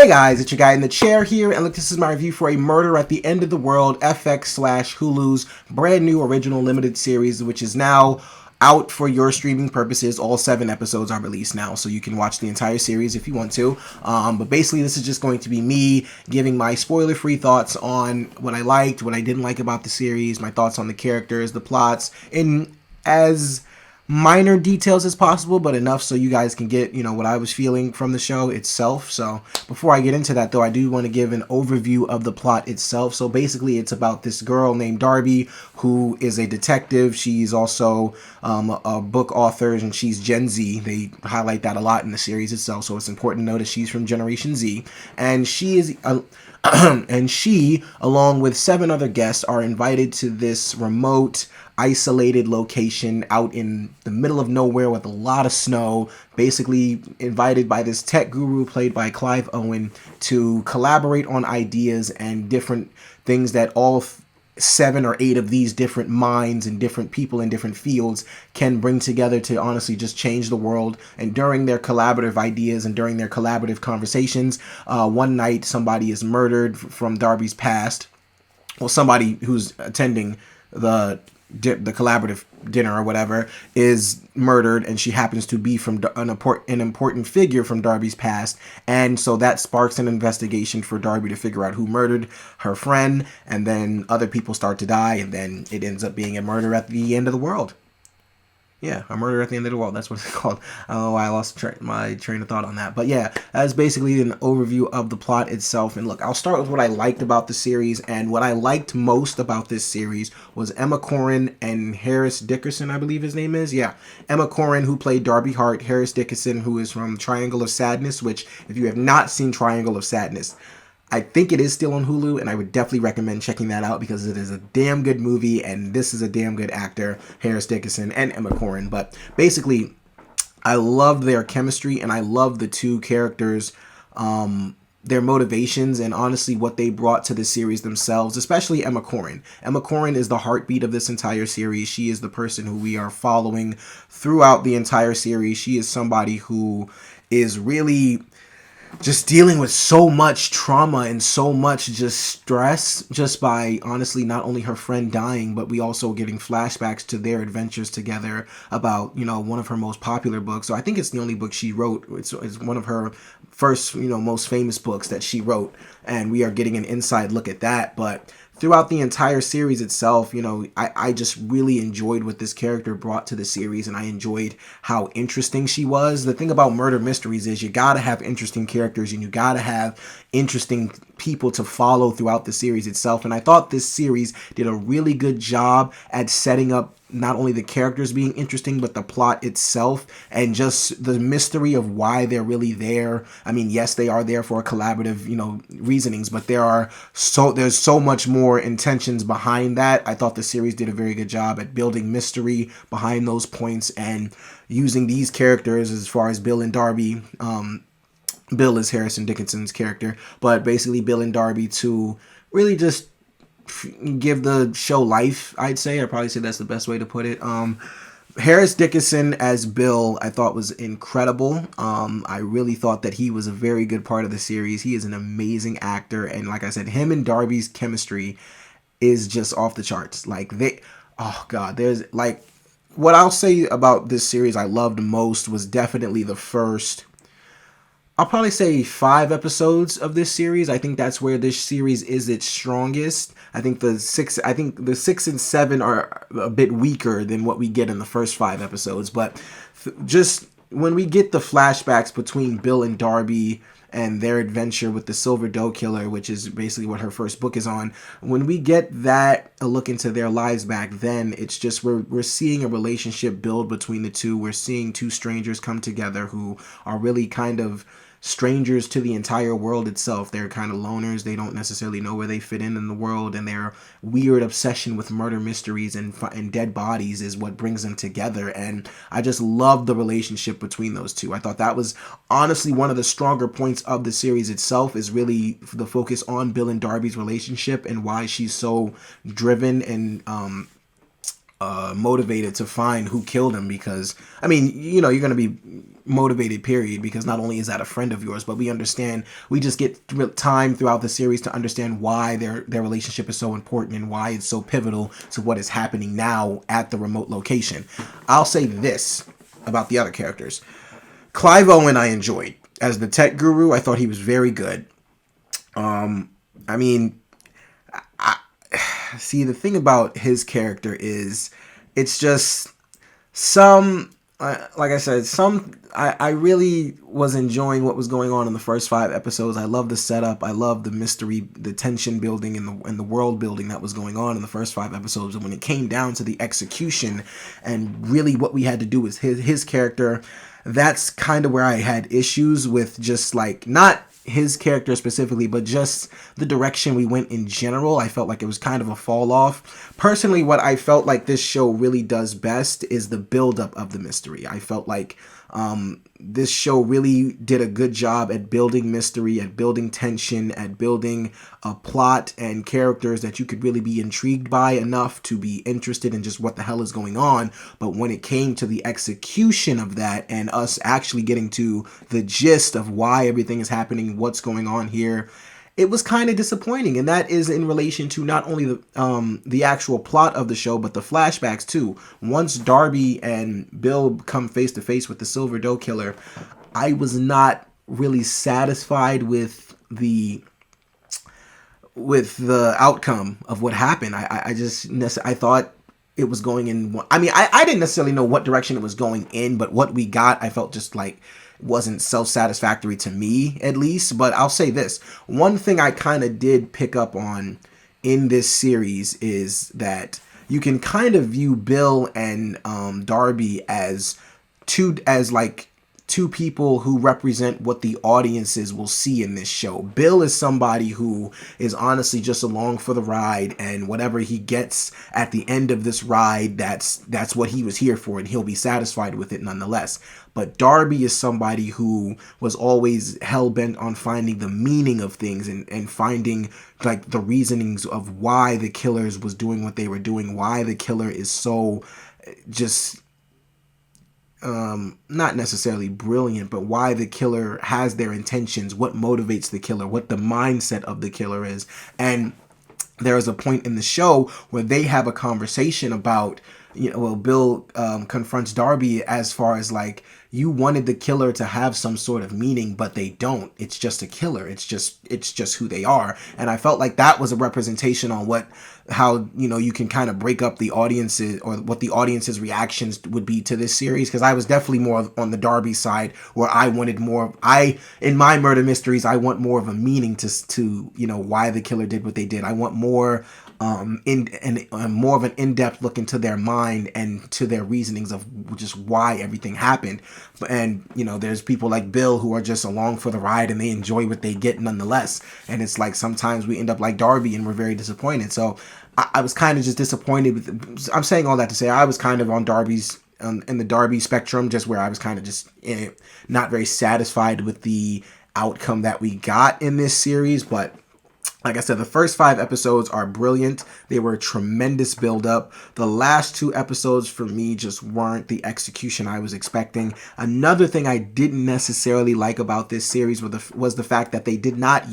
Hey guys, it's your guy in the chair here, and look, this is my review for A Murder at the End of the World, FX/Hulu's brand new original limited series, which is now out for your streaming purposes. All 7 episodes are released now, so you can watch the entire series if you want to. But basically, this is just going to be me giving my spoiler-free thoughts on what I liked, what I didn't like about the series, my thoughts on the characters, the plots, in as minor details as possible, but enough so you guys can get, what I was feeling from the show itself. So before I get into that, though, I do want to give an overview of the plot itself. So basically, it's about this girl named Darby who is a detective. She's also a book author, and she's Gen Z. They highlight that a lot in the series itself, so it's important to know that she's from Generation Z. And she is and she, along with 7 other guests, are invited to this remote, isolated location out in the middle of nowhere with a lot of snow, basically invited by this tech guru played by Clive Owen to collaborate on ideas and different things that all 7 or 8 of these different minds and different people in different fields can bring together to honestly just change the world. And during their collaborative ideas and during their collaborative conversations, one night somebody is murdered from Darby's past. Well, somebody who's attending the collaborative dinner or whatever is murdered, and she happens to be from an important figure from Darby's past, and so that sparks an investigation for Darby to figure out who murdered her friend, and then other people start to die, and then it ends up being a murder at the end of the world. Yeah, A Murder at the End of the World. That's what it's called. I don't know why I lost my train of thought on that. But yeah, that's basically an overview of the plot itself. And look, I'll start with what I liked about the series. And what I liked most about this series was Emma Corrin and Harris Dickerson, I believe his name is. Yeah, Emma Corrin, who played Darby Hart. Harris Dickerson, who is from Triangle of Sadness, which, if you have not seen Triangle of Sadness, I think it is still on Hulu, and I would definitely recommend checking that out because it is a damn good movie, and this is a damn good actor, Harris Dickerson and Emma Corrin. But basically, I loved their chemistry, and I loved the 2 characters, their motivations, and honestly what they brought to the series themselves, especially Emma Corrin. Emma Corrin is the heartbeat of this entire series. She is the person who we are following throughout the entire series. She is somebody who is really just dealing with so much trauma and so much just stress just by honestly not only her friend dying, but we also getting flashbacks to their adventures together about, one of her most popular books. So I think it's the only book she wrote. It's one of her first, most famous books that she wrote, and we are getting an inside look at that. But throughout the entire series itself, I just really enjoyed what this character brought to the series, and I enjoyed how interesting she was. The thing about murder mysteries is you gotta have interesting characters, and you gotta have interesting people to follow throughout the series itself. And I thought this series did a really good job at setting up not only the characters being interesting, but the plot itself and just the mystery of why they're really there. I mean, yes, they are there for collaborative, reasonings, but there's so much more intentions behind that. I thought the series did a very good job at building mystery behind those points and using these characters as far as Bill and Darby. Bill is Harrison Dickinson's character, but basically Bill and Darby to really just give the show life, I'd say. I'd probably say that's the best way to put it. Harris Dickinson as Bill, I thought was incredible. I really thought that he was a very good part of the series. He is an amazing actor, and like I said, him and Darby's chemistry is just off the charts. There's what I'll say about this series I loved most was definitely the first, I'll probably say 5 episodes of this series. I think that's where this series is its strongest. I think the 6 and 7 are a bit weaker than what we get in the first 5 episodes. But just when we get the flashbacks between Bill and Darby and their adventure with the Silver Doe Killer, which is basically what her first book is on, when we get a look into their lives back then, it's just we're seeing a relationship build between the 2. We're seeing 2 strangers come together who are really kind of strangers to the entire world itself. They're kind of loners. They don't necessarily know where they fit in the world, and their weird obsession with murder mysteries and dead bodies is what brings them together. And I just love the relationship between those 2. I thought that was honestly one of the stronger points of the series itself, is really the focus on Bill and Darby's relationship and why she's so driven and motivated to find who killed him, because I mean, you know, you're going to be motivated, period, because not only is that a friend of yours, but we just get time throughout the series to understand why their relationship is so important and why it's so pivotal to what is happening now at the remote location. I'll say this about the other characters. Clive Owen I enjoyed as the tech guru. I thought he was very good. I mean, see, the thing about his character is it's just some like I said, I really was enjoying what was going on in the first 5 episodes. I love the setup, I love the mystery, the tension building, and the world building that was going on in the first 5 episodes. And when it came down to the execution and really what we had to do with his character, that's kind of where I had issues with, just like, not his character specifically, but just the direction we went in general. I felt like it was kind of a fall off. Personally, what I felt like this show really does best is the buildup of the mystery. I felt like this show really did a good job at building mystery, at building tension, at building a plot and characters that you could really be intrigued by enough to be interested in just what the hell is going on. But when it came to the execution of that and us actually getting to the gist of why everything is happening, what's going on here, it was kind of disappointing. And that is in relation to not only the actual plot of the show, but the flashbacks too. Once Darby and Bill come face to face with the Silver Doe Killer, I was not really satisfied with the outcome of what happened. I thought it was going in. I mean, I didn't necessarily know what direction it was going in, but what we got, I felt just like wasn't self-satisfactory to me, at least. But I'll say this. One thing I kind of did pick up on in this series is that you can kind of view Bill and Darby as two people who represent what the audiences will see in this show. Bill is somebody who is honestly just along for the ride, and whatever he gets at the end of this ride, that's what he was here for, and he'll be satisfied with it nonetheless. But Darby is somebody who was always hell-bent on finding the meaning of things and finding like the reasonings of why the killers was doing what they were doing, why the killer is so just not necessarily brilliant, but why the killer has their intentions, what motivates the killer, what the mindset of the killer is. And there is a point in the show where they have a conversation about, Bill confronts Darby as far as like, you wanted the killer to have some sort of meaning, but they don't. It's just a killer. It's just who they are. And I felt like that was a representation on how you can kind of break up the audiences, or what the audience's reactions would be to this series. Because I was definitely more on the Darby side, where I wanted more. In my murder mysteries, I want more of a meaning to why the killer did what they did. I want more more of an in-depth look into their mind and to their reasonings of just why everything happened. And there's people like Bill who are just along for the ride and they enjoy what they get nonetheless. And it's like sometimes we end up like Darby and we're very disappointed. So I was kind of just disappointed with. I'm saying all that to say I was kind of on Darby's in the Darby spectrum, just where I was kind of just not very satisfied with the outcome that we got in this series. But like I said, the first 5 episodes are brilliant. They were a tremendous build-up. The last 2 episodes for me just weren't the execution I was expecting. Another thing I didn't necessarily like about this series was the fact that they did not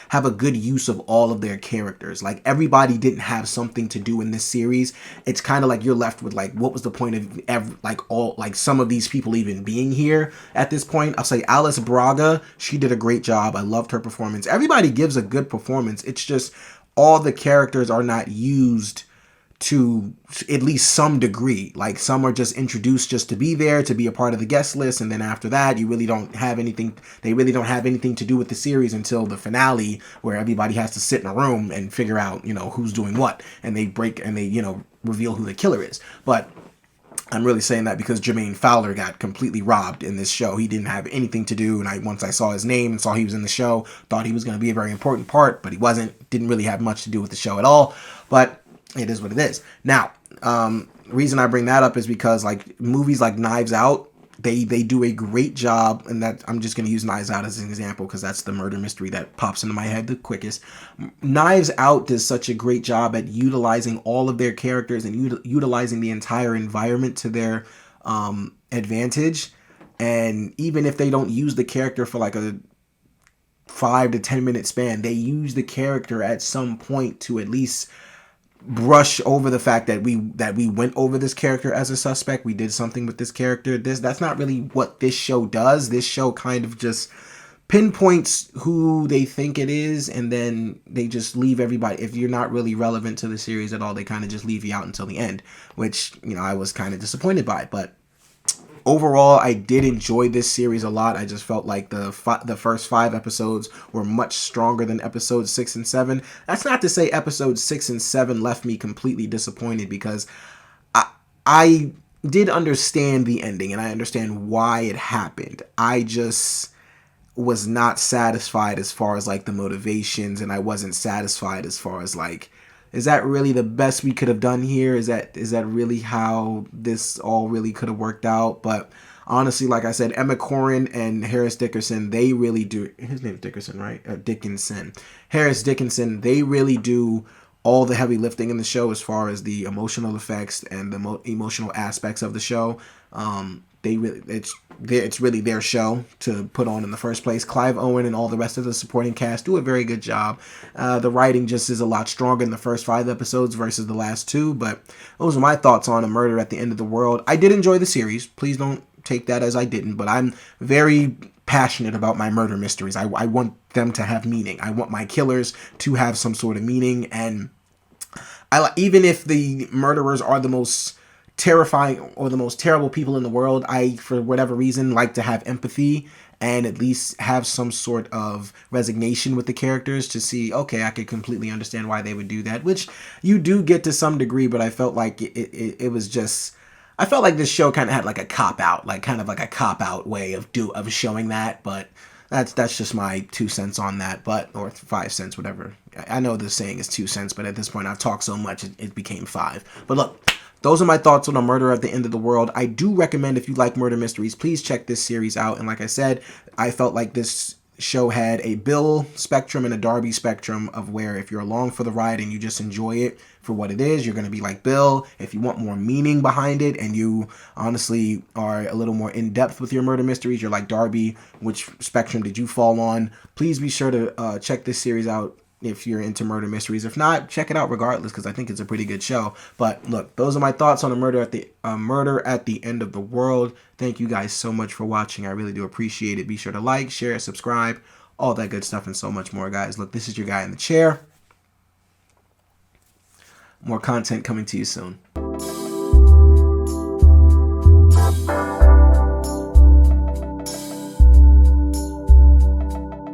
have a good use of all of their characters. Like, everybody didn't have something to do in this series. It's kind of like you're left with, like, what was the point of some of these people even being here at this point? I'll say Alice Braga, she did a great job. I loved her performance. Everybody gives a good performance. It's just all the characters are not used to at least some degree. Like, some are just introduced just to be there, to be a part of the guest list, and then after that they really don't have anything to do with the series until the finale, where everybody has to sit in a room and figure out who's doing what, and they reveal who the killer is. But I'm really saying that because Jermaine Fowler got completely robbed in this show. He didn't have anything to do, and once I saw his name and saw he was in the show, thought he was going to be a very important part, but he wasn't. Didn't really have much to do with the show at all, but it is what it is. Now, reason I bring that up is because, like, movies like Knives Out They do a great job, and that I'm just going to use Knives Out as an example because that's the murder mystery that pops into my head the quickest. Knives Out does such a great job at utilizing all of their characters and utilizing the entire environment to their advantage. And even if they don't use the character for like a 5 to 10 minute span, they use the character at some point to at least brush over the fact that we went over this character as a suspect. We did something with this character. That's not really what this show does. This show kind of just pinpoints who they think it is, and then they just leave everybody. If you're not really relevant to the series at all, they kind of just leave you out until the end, which, you know, I was kind of disappointed by. But overall, I did enjoy this series a lot. I just felt like the first 5 episodes were much stronger than episodes 6 and 7. That's not to say episodes 6 and 7 left me completely disappointed, because I did understand the ending and I understand why it happened. I just was not satisfied as far as like the motivations, and I wasn't satisfied as far as like, is that really the best we could have done here? Is that really how this all really could have worked out? But honestly, like I said, Emma Corrin and Harris Dickerson, they really do. His name's Dickerson, right? Dickinson. Harris Dickinson, they really do all the heavy lifting in the show as far as the emotional effects and the emotional aspects of the show. It's really their show to put on in the first place. Clive Owen and all the rest of the supporting cast do a very good job. The writing just is a lot stronger in the first 5 episodes versus the last 2, but those are my thoughts on A Murder at the End of the World. I did enjoy the series. Please don't take that as I didn't, but I'm very passionate about my murder mysteries. I want them to have meaning. I want my killers to have some sort of meaning, and even if the murderers are the most terrifying or the most terrible people in the world, I, for whatever reason, like to have empathy and at least have some sort of resignation with the characters to see, okay, I could completely understand why they would do that, which you do get to some degree, but I felt like it was just, I felt like this show kind of had like a cop-out, like kind of like a cop-out way of showing that, but that's just my 2 cents on that, but, or 5 cents, whatever. I know the saying is 2 cents, but at this point I've talked so much it became 5. But look, those are my thoughts on A Murder at the End of the World. I do recommend, if you like murder mysteries, please check this series out. And like I said, I felt like this show had a Bill spectrum and a Darby spectrum, of where if you're along for the ride and you just enjoy it for what it is, you're going to be like Bill. If you want more meaning behind it and you honestly are a little more in-depth with your murder mysteries, you're like Darby. Which spectrum did you fall on? Please be sure to check this series out if you're into murder mysteries. If not, check it out regardless, because I think it's a pretty good show. But look, those are my thoughts on A Murder at the End of the World. Thank you guys so much for watching. I really do appreciate it. Be sure to like, share, subscribe, all that good stuff, and so much more, guys. Look, this is your guy in the chair. More content coming to you soon.